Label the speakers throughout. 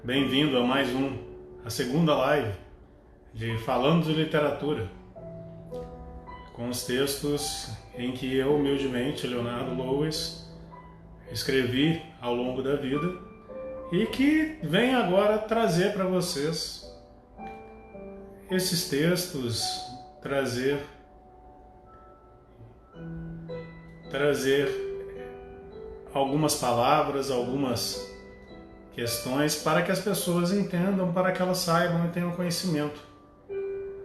Speaker 1: Bem-vindo a mais a segunda live de Falando de Literatura, com os textos em que eu, humildemente, Leonardo Louis, escrevi ao longo da vida e que venho agora trazer para vocês esses textos, trazer algumas palavras, algumas questões para que as pessoas entendam, para que elas saibam e tenham conhecimento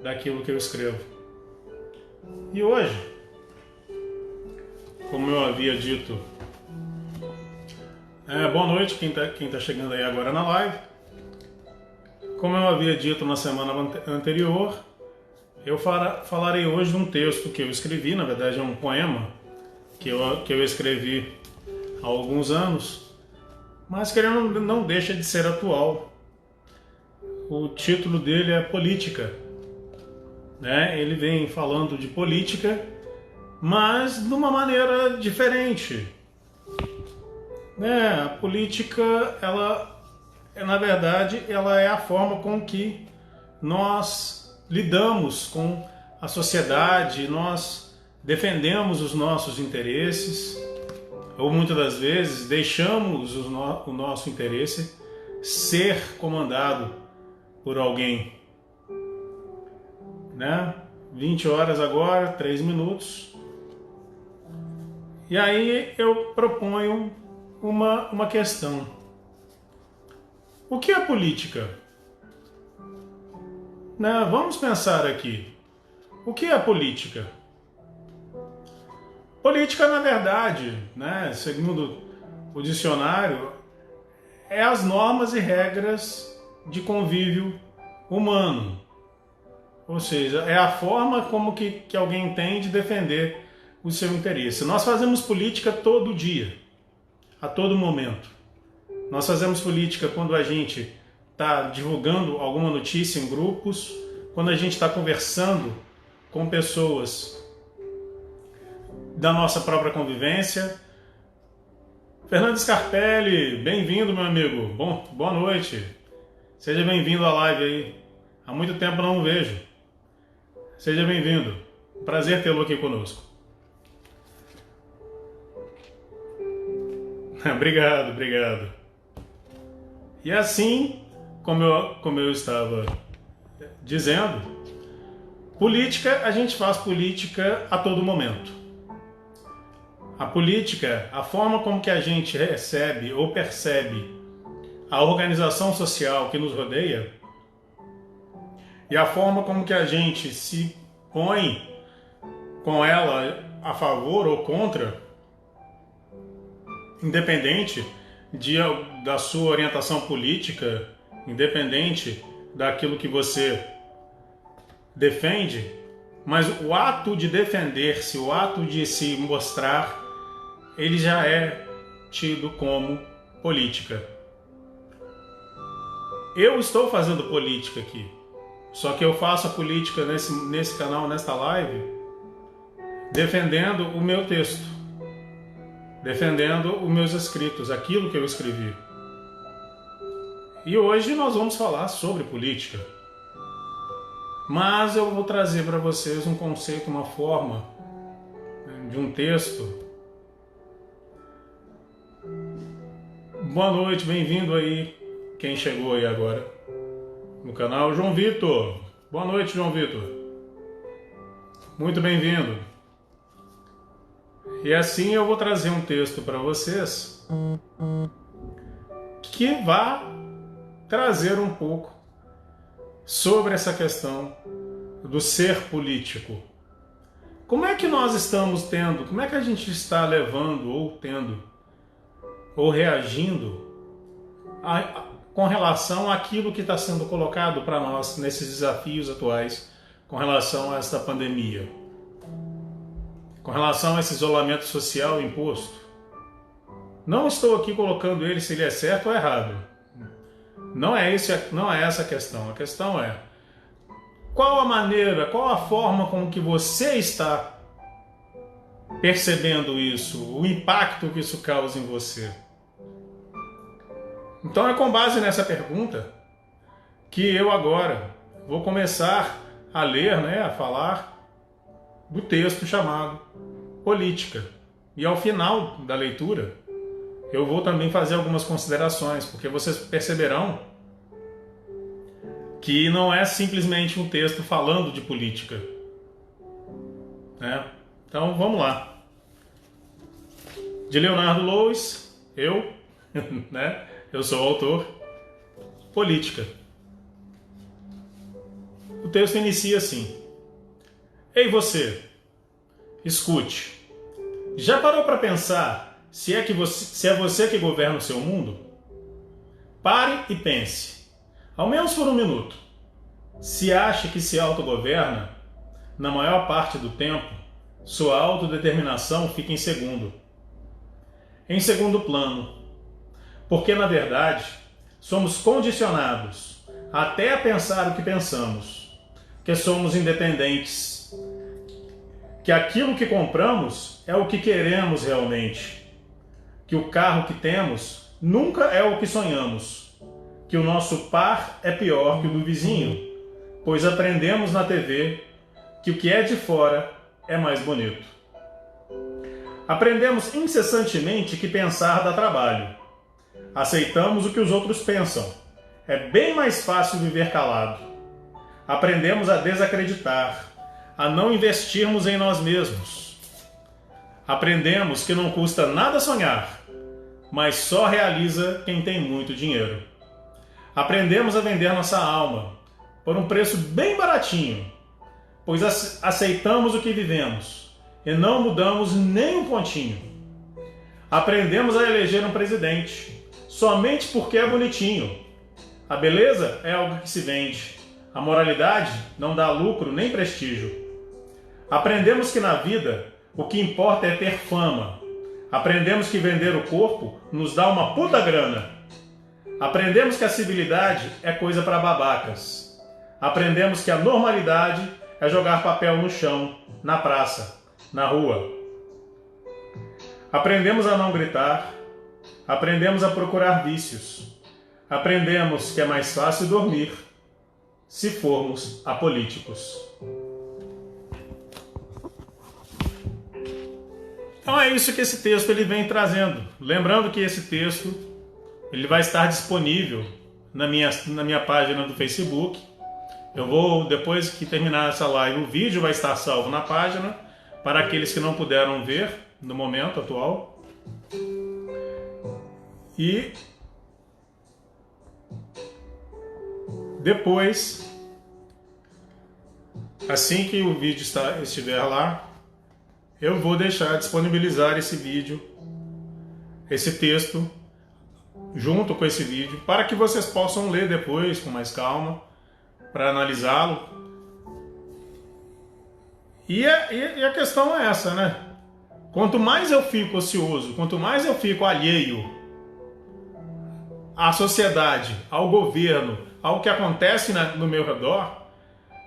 Speaker 1: daquilo que eu escrevo. E hoje, como eu havia dito, boa noite quem tá chegando aí agora na live. Como eu havia dito na semana anterior, eu falarei hoje de um texto que eu escrevi, na verdade é um poema que eu escrevi há alguns anos, mas que ele não deixa de ser atual. O título dele é Política, né? Ele vem falando de política, mas de uma maneira diferente, né? A política, na verdade, ela é a forma com que nós lidamos com a sociedade, nós defendemos os nossos interesses, ou muitas das vezes deixamos o nosso interesse ser comandado por alguém, né? 20 horas agora, 3 minutos. E aí eu proponho uma questão. O que é política? Né? Vamos pensar aqui. O que é política? Política, na verdade, né, segundo o dicionário, é as normas e regras de convívio humano. Ou seja, é a forma como que alguém tem de defender o seu interesse. Nós fazemos política todo dia, a todo momento. Nós fazemos política quando a gente está divulgando alguma notícia em grupos, quando a gente está conversando com pessoas da nossa própria convivência. Fernando Scarpelli, bem-vindo, meu amigo. Boa noite. Seja bem-vindo à live aí. Há muito tempo não o vejo. Seja bem-vindo. Prazer tê-lo aqui conosco. Obrigado. E assim, como eu estava dizendo, política, a gente faz política a todo momento. A política, a forma como que a gente recebe ou percebe a organização social que nos rodeia e a forma como que a gente se põe com ela a favor ou contra, independente da sua orientação política, independente daquilo que você defende, mas o ato de defender-se, o ato de se mostrar, ele já é tido como política. Eu estou fazendo política aqui, só que eu faço a política nesse canal, nesta live, defendendo o meu texto, defendendo os meus escritos, aquilo que eu escrevi. E hoje nós vamos falar sobre política, mas eu vou trazer para vocês um conceito, uma forma de um texto. Boa noite, bem-vindo aí, quem chegou aí agora no canal, João Vitor. Boa noite, João Vitor. Muito bem-vindo. E assim eu vou trazer um texto para vocês que vai trazer um pouco sobre essa questão do ser político. Como é que nós estamos tendo, como é que a gente está levando ou tendo ou reagindo com relação àquilo que está sendo colocado para nós nesses desafios atuais com relação a esta pandemia, com relação a esse isolamento social imposto. Não estou aqui colocando ele se ele é certo ou errado. Não é essa a questão. A questão é qual a maneira, qual a forma com que você está percebendo isso, o impacto que isso causa em você? Então é com base nessa pergunta que eu agora vou começar a ler, a falar do texto chamado Política. E ao final da leitura, eu vou também fazer algumas considerações, porque vocês perceberão que não é simplesmente um texto falando de política, né? Então vamos lá. De Leonardo Lewis, eu sou o autor. Política. O texto inicia assim: Ei você, escute. Já parou para pensar se é você que governa o seu mundo? Pare e pense, ao menos por um minuto. Se acha que se autogoverna, na maior parte do tempo, sua autodeterminação fica em segundo plano. Porque, na verdade, somos condicionados até a pensar o que pensamos, que somos independentes, que aquilo que compramos é o que queremos realmente, que o carro que temos nunca é o que sonhamos, que o nosso par é pior que o do vizinho, pois aprendemos na TV que o que é de fora é mais bonito. Aprendemos incessantemente que pensar dá trabalho. Aceitamos o que os outros pensam. É bem mais fácil viver calado. Aprendemos a desacreditar, a não investirmos em nós mesmos. Aprendemos que não custa nada sonhar, mas só realiza quem tem muito dinheiro. Aprendemos a vender nossa alma por um preço bem baratinho, pois aceitamos o que vivemos e não mudamos nem um pontinho. Aprendemos a eleger um presidente somente porque é bonitinho. A beleza é algo que se vende. A moralidade não dá lucro nem prestígio. Aprendemos que na vida o que importa é ter fama. Aprendemos que vender o corpo nos dá uma puta grana. Aprendemos que a civilidade é coisa para babacas. Aprendemos que a normalidade é jogar papel no chão, na praça, na rua. Aprendemos a não gritar. Aprendemos a procurar vícios. Aprendemos que é mais fácil dormir se formos apolíticos. Então é isso que esse texto ele vem trazendo. Lembrando que esse texto ele vai estar disponível na minha página do Facebook. Eu vou, depois que terminar essa live, o vídeo vai estar salvo na página para aqueles que não puderam ver no momento atual. E depois, assim que o vídeo estiver lá, eu vou disponibilizar esse vídeo, esse texto, junto com esse vídeo, para que vocês possam ler depois com mais calma, para analisá-lo. E a questão é essa, né? Quanto mais eu fico ocioso, quanto mais eu fico alheio à sociedade, ao governo, ao que acontece no meu redor,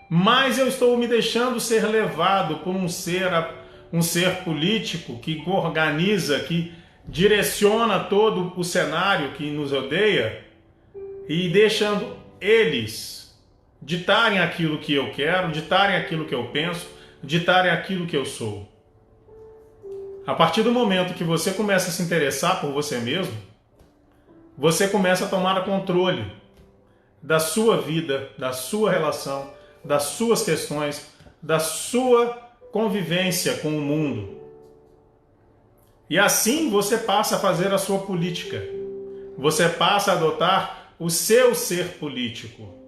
Speaker 1: mais eu estou me deixando ser levado por um ser político que organiza, que direciona todo o cenário que nos rodeia e deixando eles ditarem aquilo que eu quero, ditarem aquilo que eu penso, ditarem aquilo que eu sou. A partir do momento que você começa a se interessar por você mesmo, você começa a tomar o controle da sua vida, da sua relação, das suas questões, da sua convivência com o mundo. E assim você passa a fazer a sua política. Você passa a adotar o seu ser político.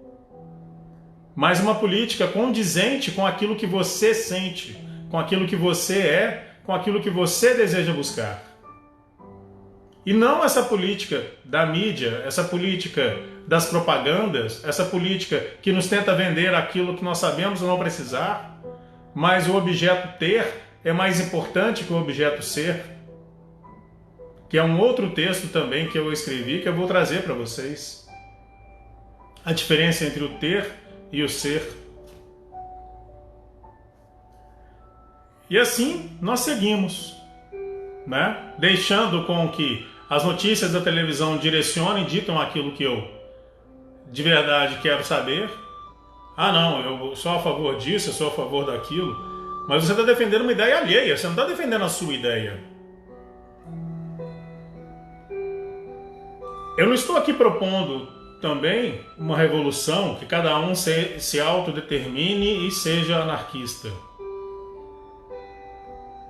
Speaker 1: Mas uma política condizente com aquilo que você sente, com aquilo que você é, com aquilo que você deseja buscar. E não essa política da mídia, essa política das propagandas, essa política que nos tenta vender aquilo que nós sabemos não precisar, mas o objeto ter é mais importante que o objeto ser, que é um outro texto também que eu escrevi, que eu vou trazer para vocês. A diferença entre o ter e o ser. E assim nós seguimos, né? Deixando com que as notícias da televisão direcionem, ditam aquilo que eu de verdade quero saber. Ah não, eu sou a favor disso, eu sou a favor daquilo. Mas você está defendendo uma ideia alheia, você não está defendendo a sua ideia. Eu não estou aqui propondo também uma revolução que cada um se autodetermine e seja anarquista.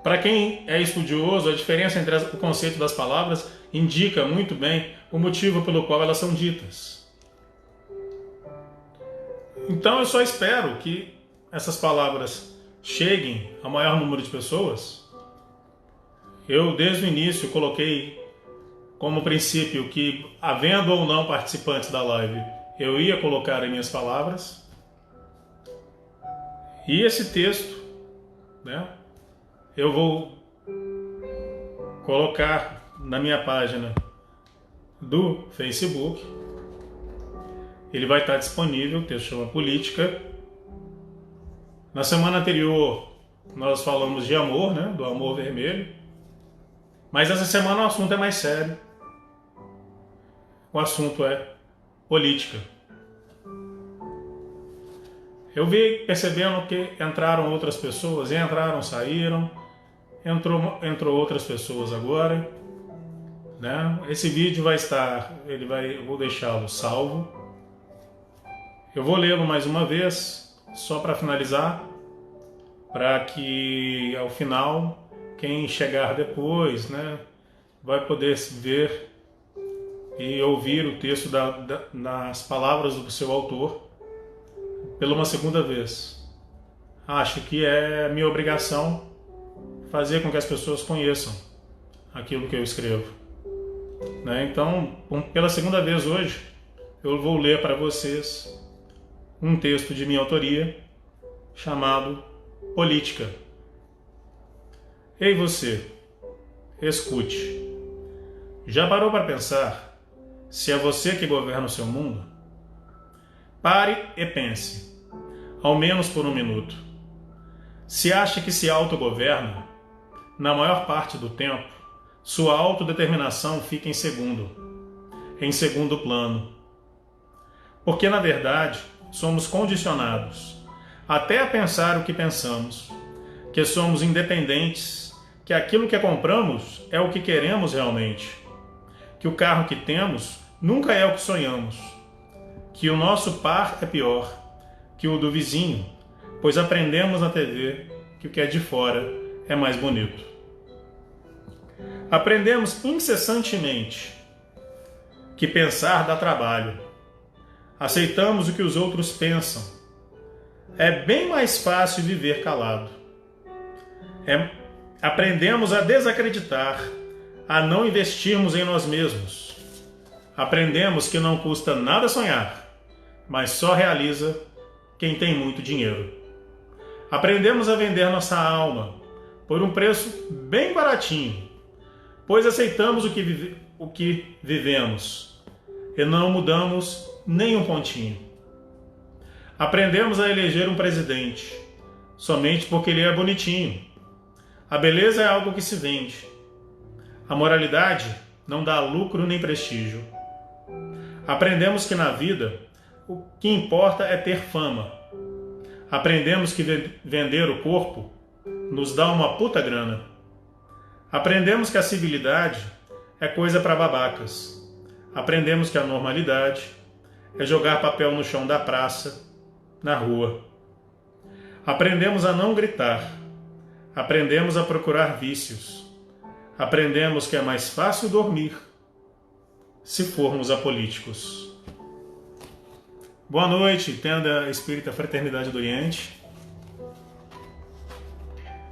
Speaker 1: Para quem é estudioso, a diferença entre o conceito das palavras indica muito bem o motivo pelo qual elas são ditas. Então eu só espero que essas palavras cheguem ao maior número de pessoas. Eu desde o início coloquei como princípio que, havendo ou não participantes da live, eu ia colocar as minhas palavras. E esse texto, né, eu vou colocar na minha página do Facebook. Ele vai estar disponível, o texto chama Política. Na semana anterior nós falamos de amor, né, do amor vermelho. Mas essa semana o assunto é mais sério. O assunto é política. Eu vi percebendo que entraram outras pessoas, entraram, saíram, entrou outras pessoas agora, né? Esse vídeo vai estar, eu vou deixá-lo salvo. Eu vou lê-lo mais uma vez, só para finalizar, para que ao final quem chegar depois, né, vai poder ver e ouvir o texto nas palavras do seu autor pela uma segunda vez. Acho que é minha obrigação fazer com que as pessoas conheçam aquilo que eu escrevo, né? Então, pela segunda vez hoje, eu vou ler para vocês um texto de minha autoria chamado Política. Ei você, escute. Já parou para pensar se é você que governa o seu mundo? Pare e pense, ao menos por um minuto. Se acha que se autogoverna, na maior parte do tempo, sua autodeterminação fica em segundo plano. Porque, na verdade, somos condicionados até a pensar o que pensamos, que somos independentes, que aquilo que compramos é o que queremos realmente, que o carro que temos nunca é o que sonhamos, que o nosso par é pior que o do vizinho, pois aprendemos na TV que o que é de fora é mais bonito. Aprendemos incessantemente que pensar dá trabalho. Aceitamos o que os outros pensam. É bem mais fácil viver calado. Aprendemos a desacreditar, a não investirmos em nós mesmos. Aprendemos que não custa nada sonhar, mas só realiza quem tem muito dinheiro. Aprendemos a vender nossa alma por um preço bem baratinho, pois aceitamos o que vivemos e não mudamos nem um pontinho. Aprendemos a eleger um presidente somente porque ele é bonitinho. A beleza é algo que se vende. A moralidade não dá lucro nem prestígio. Aprendemos que na vida o que importa é ter fama. Aprendemos que vender o corpo nos dá uma puta grana. Aprendemos que a civilidade é coisa para babacas. Aprendemos que a normalidade é jogar papel no chão da praça, na rua. Aprendemos a não gritar. Aprendemos a procurar vícios. Aprendemos que é mais fácil dormir se formos apolíticos. Boa noite, Tenda Espírita Fraternidade do Oriente.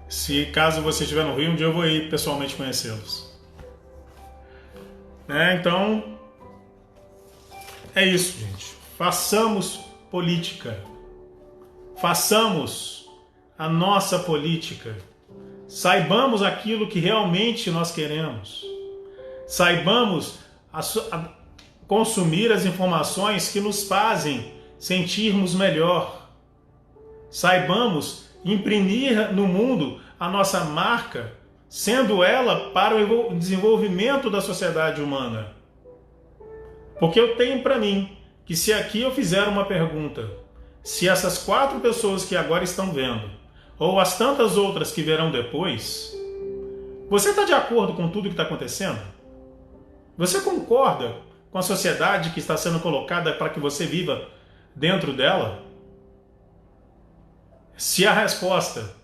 Speaker 1: Se caso você estiver no Rio, um dia eu vou ir pessoalmente conhecê-los. Então, é isso, gente. Façamos política. Façamos a nossa política. Saibamos aquilo que realmente nós queremos. Saibamos consumir as informações que nos fazem sentirmos melhor. Saibamos imprimir no mundo a nossa marca, sendo ela para o desenvolvimento da sociedade humana. Porque eu tenho para mim que se aqui eu fizer uma pergunta, se essas 4 pessoas que agora estão vendo, ou as tantas outras que verão depois, você está de acordo com tudo que está acontecendo? Você concorda com a sociedade que está sendo colocada para que você viva dentro dela? Se a resposta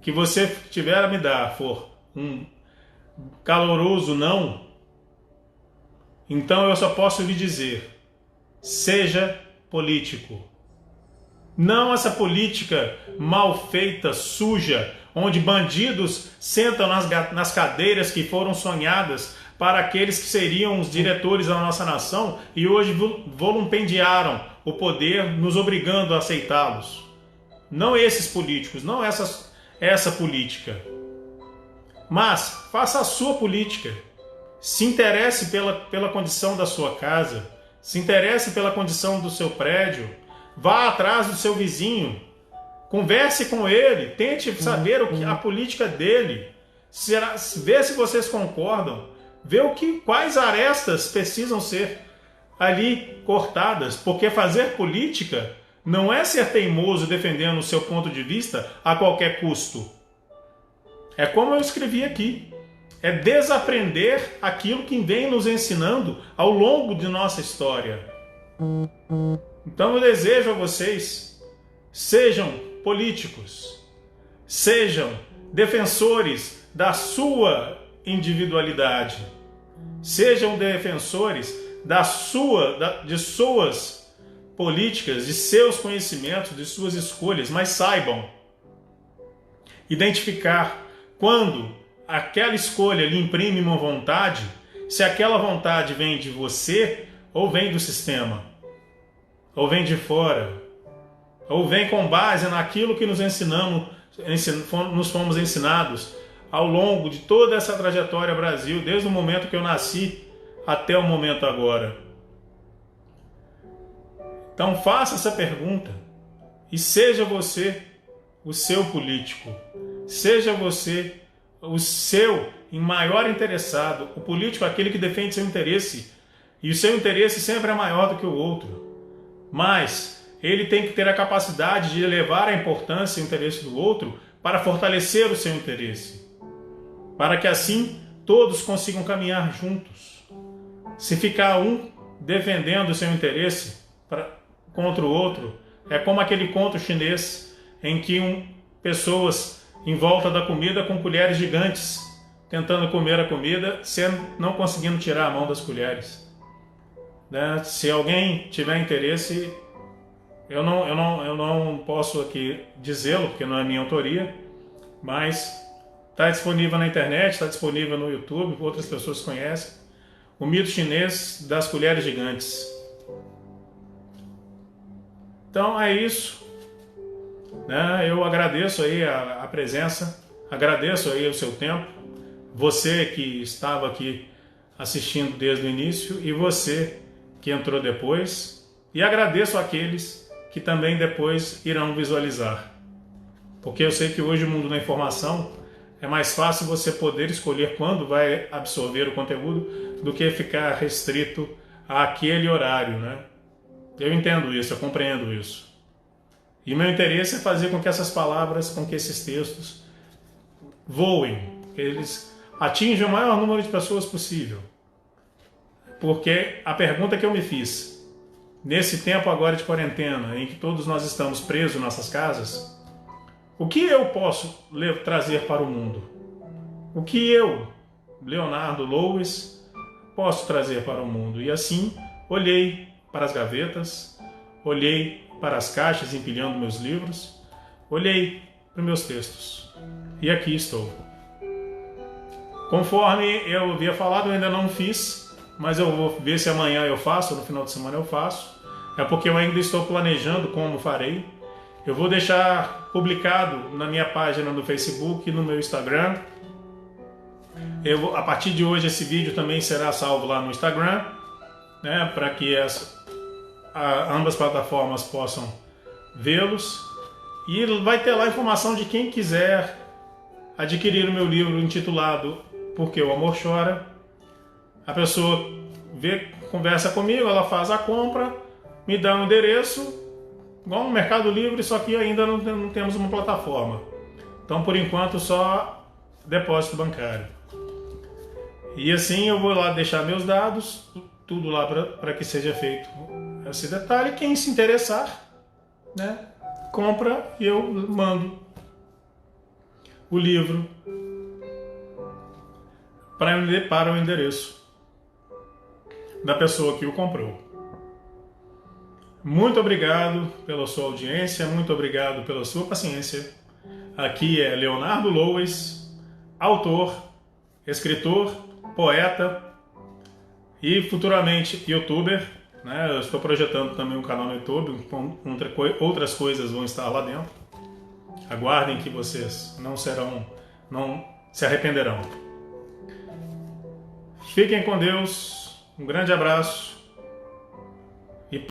Speaker 1: que você tiver a me dar for um caloroso não, então eu só posso lhe dizer: seja político. Não essa política mal feita, suja, onde bandidos sentam nas cadeiras que foram sonhadas para aqueles que seriam os diretores da nossa nação e hoje volunpendiaram o poder, nos obrigando a aceitá-los. Não esses políticos, não essa política. Mas faça a sua política. Se interesse pela condição da sua casa, se interesse pela condição do seu prédio, vá atrás do seu vizinho, converse com ele, tente saber a política dele, vê se vocês concordam, vê quais arestas precisam ser ali cortadas, porque fazer política não é ser teimoso defendendo o seu ponto de vista a qualquer custo. É como eu escrevi aqui. É desaprender aquilo que vem nos ensinando ao longo de nossa história. Então eu desejo a vocês, sejam políticos, sejam defensores da sua individualidade, sejam defensores de suas políticas, de seus conhecimentos, de suas escolhas, mas saibam identificar quando aquela escolha lhe imprime uma vontade, se aquela vontade vem de você ou vem do sistema, ou vem de fora, ou vem com base naquilo que nos fomos ensinados ao longo de toda essa trajetória Brasil, desde o momento que eu nasci até o momento agora. Então faça essa pergunta e seja você o seu político, seja você o seu maior interessado. O político é aquele que defende seu interesse, e o seu interesse sempre é maior do que o outro, mas ele tem que ter a capacidade de elevar a importância e o interesse do outro para fortalecer o seu interesse, para que assim todos consigam caminhar juntos. Se ficar um defendendo o seu interesse contra o outro, é como aquele conto chinês em que pessoas em volta da comida com colheres gigantes, tentando comer a comida, não conseguindo tirar a mão das colheres. Né? Se alguém tiver interesse, eu não posso aqui dizê-lo, porque não é minha autoria, mas está disponível na internet, está disponível no YouTube, outras pessoas conhecem. O mito chinês das colheres gigantes. Então é isso. Eu agradeço aí a presença, agradeço aí o seu tempo, você que estava aqui assistindo desde o início e você que entrou depois, e agradeço àqueles que também depois irão visualizar, porque eu sei que hoje o mundo da informação é mais fácil você poder escolher quando vai absorver o conteúdo do que ficar restrito àquele horário, né? Eu entendo isso, eu compreendo isso. E meu interesse é fazer com que essas palavras, com que esses textos voem, que eles atinjam o maior número de pessoas possível. Porque a pergunta que eu me fiz, nesse tempo agora de quarentena, em que todos nós estamos presos em nossas casas, o que eu posso trazer para o mundo? O que eu, Leonardo Louis, posso trazer para o mundo? E assim, olhei para as gavetas, olhei para as caixas empilhando meus livros, olhei para meus textos e aqui estou. Conforme eu havia falado, eu ainda não fiz, mas eu vou ver se amanhã eu faço, no final de semana eu faço. É porque eu ainda estou planejando como farei. Eu vou deixar publicado na minha página no Facebook e no meu Instagram. A partir de hoje esse vídeo também será salvo lá no Instagram, né, para que ambas plataformas possam vê-los. E vai ter lá a informação de quem quiser adquirir o meu livro intitulado Porque o Amor Chora. A pessoa conversa comigo, ela faz a compra, me dá um endereço, igual no Mercado Livre, só que ainda não temos uma plataforma. Então, por enquanto, só depósito bancário. E assim eu vou lá deixar meus dados, tudo lá para que seja feito esse detalhe. Quem se interessar, né, compra e eu mando o livro para o endereço da pessoa que o comprou. Muito obrigado pela sua audiência, muito obrigado pela sua paciência. Aqui é Leonardo Louis, autor, escritor, poeta e futuramente youtuber, né? Eu estou projetando também um canal no YouTube, outras coisas vão estar lá dentro. Aguardem que vocês não se arrependerão. Fiquem com Deus, um grande abraço